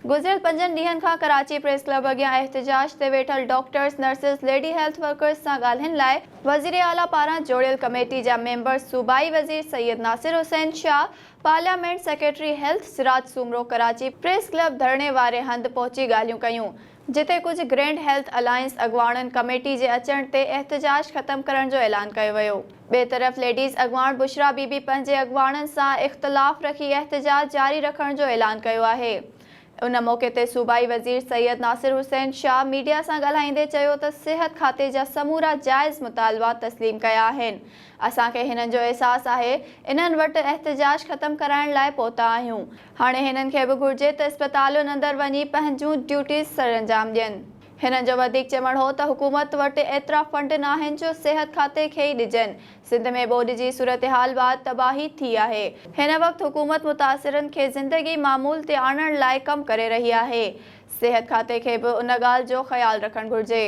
गुज़िरियल 5 ॾींहनि खां कराची प्रेस क्लब अॻियां एहतिजाज ते वेठल doctors, nurses, lady health workers सां ॻाल्हाइण लाइ वज़ीर आला पारां जोड़ियल कमेटी जा मेंबर सूबाई वज़ीर Syed Nasir Hussain Shah, parliament secretary health Siraj Soomro Karachi press club धरणे वारे हंधि पहुची ॻाल्हियूं कयूं, जिते कुझु ग्रैंड हेल्थ अलायंस अॻवाणनि कमेटी जे अचण ते एहतिजाज ख़त्म करण जो ऐलान कयो वियो। ॿिए तरफ़ लेडीज़ अॻवान बुशरा बीबी पंहिंजे अॻवाणनि सां इख़्तिलाफ़ रखी एहतिजाज जारी रखण जो ऐलान कयो आहे। उन मौक़े ते सूबाई वज़ीर सैयद नासिर हुसैन शाह मीडिया सां ॻाल्हाईंदे चयो त सिहत खाते जा समूरा जाइज़ मुतालबा तस्लीम कया आहिनि। असांखे हिननि जो अहसासु आहे, इन्हनि वटि एहतिजाज ख़त्म कराइण लाइ पहुता आहियूं। हाणे हिननि खे बि घुर्जे त इस्पतालुनि अंदरि वञी पंहिंजूं ड्यूटीज़ सरअंजाम ॾियनि। हिननि जो वधीक चवणु हो त हुकूमत वटि एतिरा फंड न आहिनि जो सिहत खाते खे ई ॾिजनि। सिंध में ॿोॾि जी सूरतहाल बाद तबाही थी आहे। हिन वक़्तु हुकूमत मुतासिरनि खे ज़िंदगी मामूल ते आणण लाइ कमु करे रही आहे। सिहत खाते खे बि उन ॻाल्हि जो ख़्यालु रखणु घुरिजे।